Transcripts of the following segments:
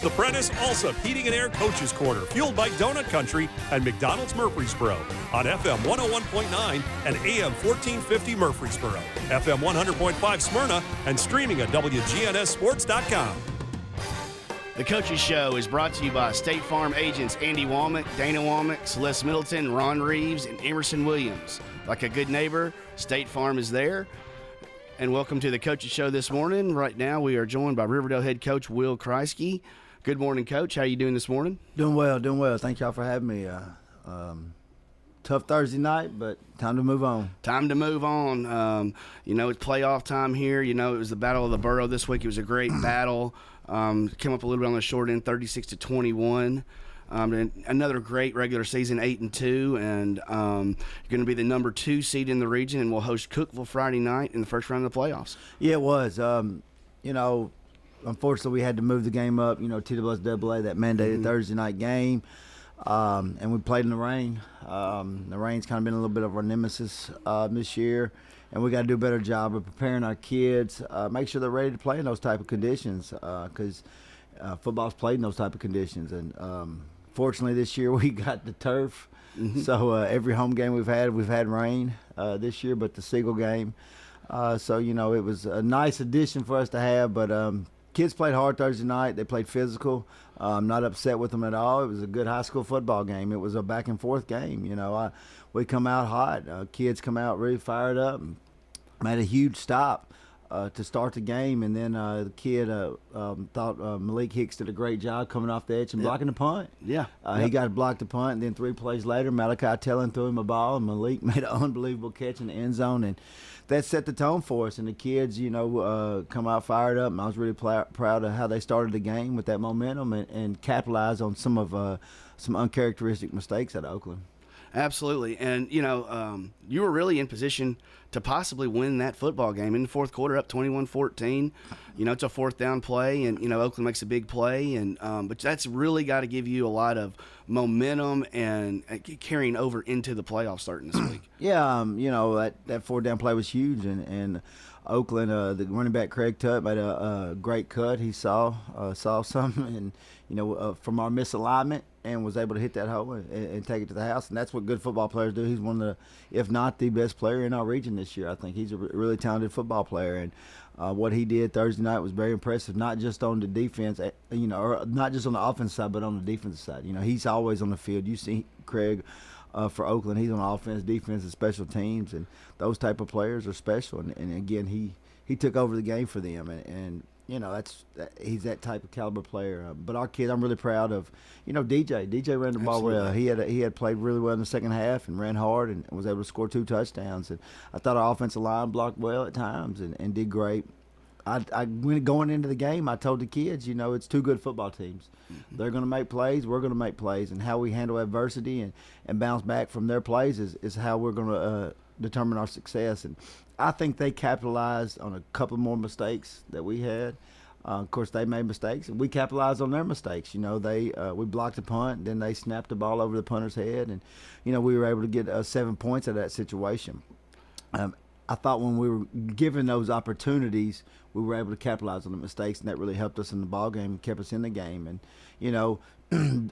The Prentice Allsup Heating and Air Coaches Corner, fueled by Donut Country and McDonald's Murfreesboro on FM 101.9 and AM 1450 Murfreesboro, FM 100.5 Smyrna, and streaming at WGNSSports.com. The Coaches Show is brought to you by State Farm agents Andy Womack, Dana Womack, Celeste Middleton, Ron Reeves, and Emerson Williams. Like a good neighbor, State Farm is there. And welcome to the Coaches Show this morning. Right now we are joined by Riverdale head coach Will Kriesky. Good morning, Coach. How are you doing this morning? Doing well. Thank y'all for having me. Tough Thursday night, but time to move on. Time to move on. It's playoff time here. It was the Battle of the Borough this week. It was a great battle. Came up a little bit on the short end, 36-21. And another great regular season, 8-2, and you're going to be the number 2 seed in the region, and we'll host Cookeville Friday night in the first round of the playoffs. Yeah, it was. Unfortunately, we had to move the game up. TWSAA, that mandated Thursday night game, and we played in the rain. The rain's kind of been a little bit of our nemesis this year, and we got to do a better job of preparing our kids, make sure they're ready to play in those type of conditions, because football's played in those type of conditions. And fortunately, this year we got the turf, so every home game we've had rain this year, but the Siegel game. So it was a nice addition for us to have, but kids played hard Thursday night. They played physical. I'm not upset with them at all. It was a good high school football game. It was a back and forth game. We come out hot. Kids come out really fired up. Made a huge stop to start the game, and then the kid thought Malik Hicks did a great job coming off the edge and blocking the punt. Yeah. He got blocked the punt, and then 3 plays later, Malachi Tellin threw him a ball, and Malik made an unbelievable catch in the end zone, and that set the tone for us. And the kids, come out fired up, and I was really proud of how they started the game with that momentum and capitalized on some uncharacteristic mistakes at Oakland. Absolutely. And, you were really in position to possibly win that football game in the fourth quarter, up 21-14. It's a fourth down play, and, Oakland makes a big play. And but that's really got to give you a lot of momentum and carrying over into the playoffs starting this week. Yeah, that fourth down play was huge. And Oakland, the running back Craig Tutt made a great cut. He saw something, and, from our misalignment, and was able to hit that hole and take it to the house. And that's what good football players do. He's one of the, if not the best player in our region this year. I think he's a really talented football player. And what he did Thursday night was very impressive, not just on the defense, or not just on the offense side, but on the defensive side. He's always on the field. You see Craig for Oakland, he's on offense, defense, and special teams. And those type of players are special. And again, he took over the game for them. And he's that type of caliber player. But our kid, I'm really proud of, DJ. DJ ran the ball well. He had played really well in the second half and ran hard and was able to score 2 touchdowns. And I thought our offensive line blocked well at times and did great. Going into the game, I told the kids, it's 2 good football teams. They're going to make plays. We're going to make plays. And how we handle adversity and bounce back from their plays is how we're going to determine our success. And I think they capitalized on a couple more mistakes that we had. Of course, they made mistakes, and we capitalized on their mistakes. We blocked the punt, then they snapped the ball over the punter's head, and we were able to get 7 points out of that situation. I thought when we were given those opportunities, we were able to capitalize on the mistakes, and that really helped us in the ball game and kept us in the game. And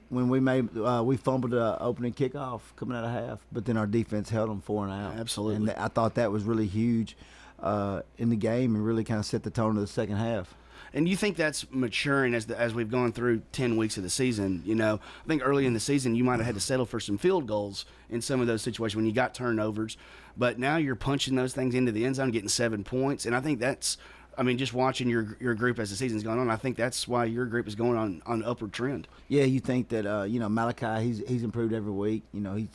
when we fumbled the opening kickoff coming out of half, but then our defense held them 4 and out. Absolutely. And I thought that was really huge in the game and really kind of set the tone of the second half. And you think that's maturing as we've gone through 10 weeks of the season? I think early in the season you might have had to settle for some field goals in some of those situations when you got turnovers. But now you're punching those things into the end zone, getting 7 points. And I think that's, just watching your group as the season's going on, I think that's why your group is going on an upward trend. Yeah, you think that, Malachi, he's improved every week. He's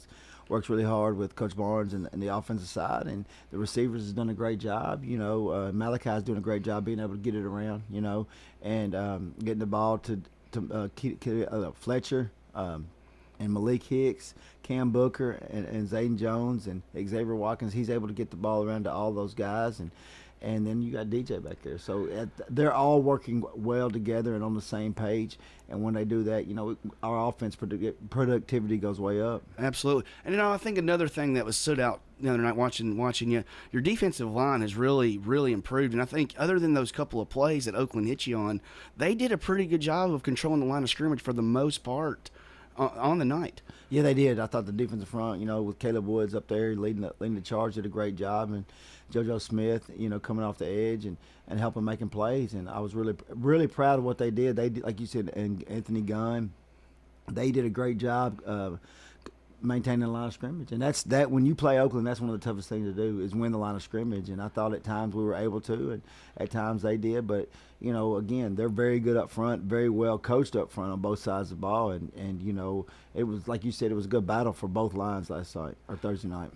works really hard with Coach Barnes and the offensive side, and the receivers has done a great job. Malachi's doing a great job being able to get it around, and getting the ball to Fletcher and Malik Hicks, Cam Booker, and Zayden Jones and Xavier Watkins. He's able to get the ball around to all those guys, and then you got DJ back there. So they're all working well together and on the same page. And when they do that, our offense productivity goes way up. Absolutely. And I think another thing that was stood out the other night watching you, your defensive line has really, really improved. And I think other than those couple of plays that Oakland hit you on, they did a pretty good job of controlling the line of scrimmage for the most part on the night. Yeah, they did. I thought the defensive front, with Caleb Woods up there leading the charge, did a great job, and JoJo Smith, coming off the edge and helping making plays. And I was really, really proud of what they did. They did, like you said, and Anthony Gunn, they did a great job maintaining the line of scrimmage. And that's when you play Oakland, that's one of the toughest things to do is win the line of scrimmage. And I thought at times we were able to, and at times they did. But again, they're very good up front, very well coached up front on both sides of the ball. And it was, like you said, it was a good battle for both lines last night or Thursday night.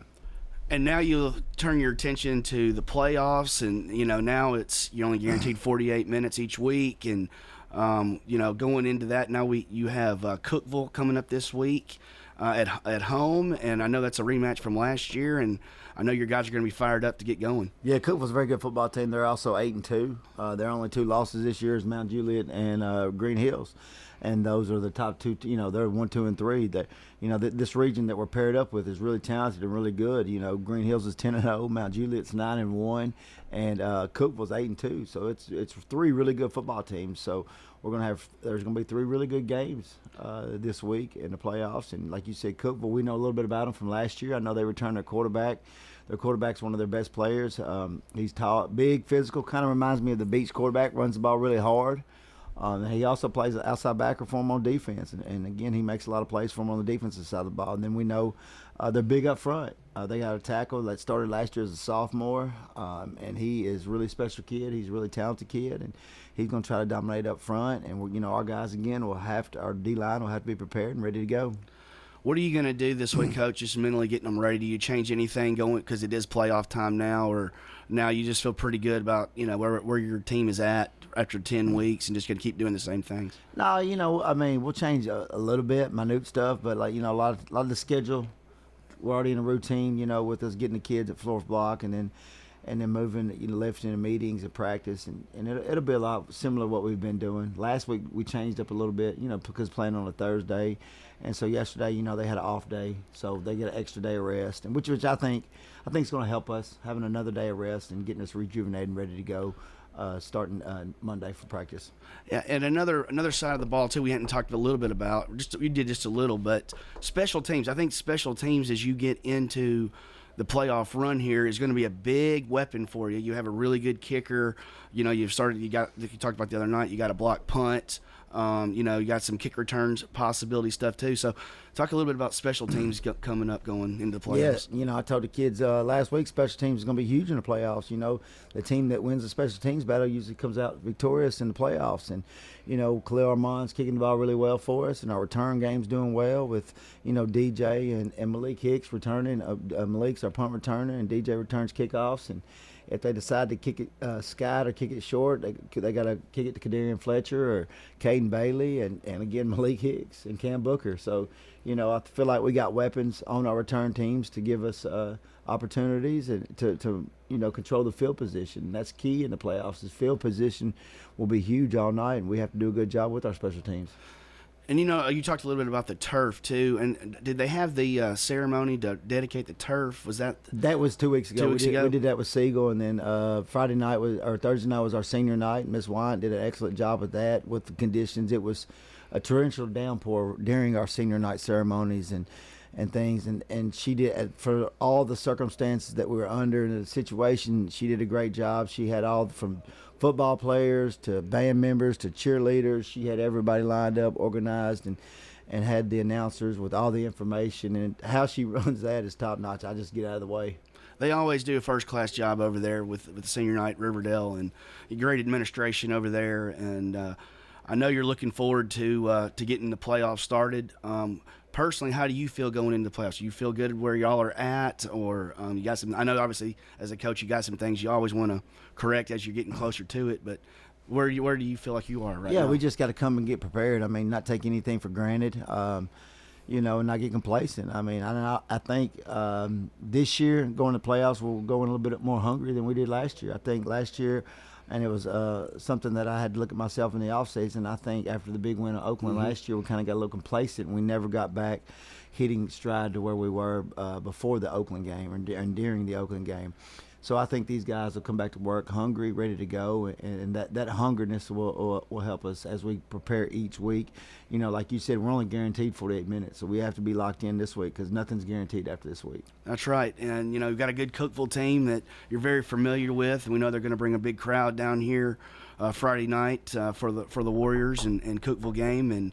And now you turn your attention to the playoffs, and now you're only guaranteed 48 minutes each week, and going into that now you have Cookeville coming up this week at home, and I know that's a rematch from last year, and I know your guys are going to be fired up to get going. Yeah, Cookeville's a very good football team. They're also 8-2. Their only two losses this year is Mount Juliet and Green Hills. And those are the top two. They're 1, 2, and 3. That this region that we're paired up with is really talented and really good. Green Hills is 10-0, Mount Juliet's 9-1, and Cookeville's 8-2. So it's three really good football teams. So there's gonna be three really good games this week in the playoffs. And like you said, Cookeville, we know a little bit about them from last year. I know they returned their quarterback. Their quarterback's one of their best players. He's tall, big, physical. Kind of reminds me of the Beach quarterback. Runs the ball really hard. He also plays an outside backer for him on defense. And again, he makes a lot of plays for him on the defensive side of the ball. And then we know they're big up front. They got a tackle that started last year as a sophomore, and he is a really special kid. He's a really talented kid, and he's going to try to dominate up front. And, our guys, again, our D-line will have to be prepared and ready to go. What are you going to do this week, Coach, just mentally getting them ready? Do you change anything going because it is playoff time now, or now you just feel pretty good about, where your team is at after 10 weeks and just going to keep doing the same things? No, we'll change a little bit, minute stuff, but, a lot of the schedule, we're already in a routine, with us getting the kids at floor block and then moving, lifting and meetings and practice, and it'll be a lot similar to what we've been doing. Last week we changed up a little bit, because playing on a Thursday, and so yesterday, they had an off day, so they get an extra day of rest, and which I think is going to help us having another day of rest and getting us rejuvenated and ready to go. Starting Monday for practice. Yeah, and another side of the ball too we hadn't talked a little bit about. We did just a little, but special teams. I think special teams as you get into the playoff run here is going to be a big weapon for you. You have a really good kicker. You talked about the other night. You got a block punt. You got some kick returns possibility stuff too. So talk a little bit about special teams coming up going into the playoffs. Yeah, I told the kids last week special teams is going to be huge in the playoffs. The team that wins the special teams battle usually comes out victorious in the playoffs. And, Khalil Armand's kicking the ball really well for us, and our return game's doing well with, DJ and Malik Hicks returning. Malik's our punt returner, and DJ returns kickoffs. And if they decide to kick it scat or kick it short, they got to kick it to Kadarian Fletcher or Caden Bailey and again Malik Hicks and Cam Booker. So, I feel like we got weapons on our return teams to give us opportunities and to control the field position. And that's key in the playoffs. Is field position will be huge all night, and we have to do a good job with our special teams. And you talked a little bit about the turf too. And did they have the ceremony to dedicate the turf? Was that? That was 2 weeks ago. We did that with Siegel, and then Thursday night was our senior night. Miss Wyant did an excellent job with that. With the conditions, it was a torrential downpour during our senior night ceremonies and things, and she did, for all the circumstances that we were under in the situation, she did a great job. She had all from football players to band members to cheerleaders. She had everybody lined up, organized, and had the announcers with all the information, and how she runs that is top notch. I just get out of the way. They always do a first-class job over there with the senior night Riverdale, and great administration over there. And I know you're looking forward to getting the playoffs started. Personally, how do you feel going into the playoffs? Do you feel good where y'all are at, or you got some? I know obviously as a coach you got some things you always want to correct as you're getting closer to it, but where do you feel like you are right now? Yeah, we just got to come and get prepared. I mean, not take anything for granted. and not get complacent. I mean, I think this year going to playoffs, we'll go in a little bit more hungry than we did last year. I think last year, and it was something that I had to look at myself in the offseason. I think after the big win at Oakland last year, we kind of got a little complacent, and we never got back hitting stride to where we were before the Oakland game and during the Oakland game. So I think these guys will come back to work hungry, ready to go, and that hungerness will help us as we prepare each week. Like you said, we're only guaranteed 48 minutes, so we have to be locked in this week because nothing's guaranteed after this week. That's right. And, we've got a good Cookeville team that you're very familiar with, and we know they're going to bring a big crowd down here Friday night for the Warriors and Cookeville game, and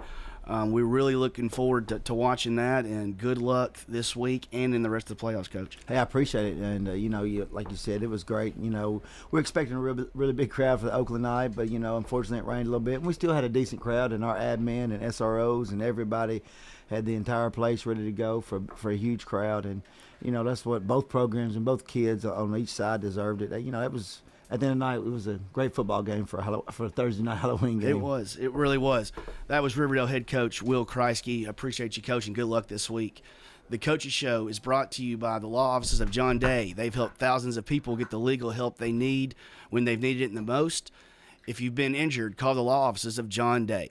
we're really looking forward to watching that, and good luck this week and in the rest of the playoffs, Coach. Hey, I appreciate it. And, like you said, it was great. We're expecting a really big crowd for the Oakland night, but, unfortunately it rained a little bit. And we still had a decent crowd, and our admin and SROs and everybody had the entire place ready to go for a huge crowd. And, that's what both programs and both kids on each side deserved it. That was – at the end of the night, it was a great football game for a Thursday night Halloween game. It was. It really was. That was Riverdale head coach Will Kriesky. Appreciate you, Coach, and good luck this week. The Coaches Show is brought to you by the law offices of John Day. They've helped thousands of people get the legal help they need when they've needed it the most. If you've been injured, call the law offices of John Day.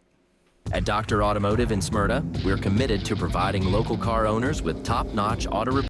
At Dr. Automotive in Smyrna, we're committed to providing local car owners with top-notch auto repair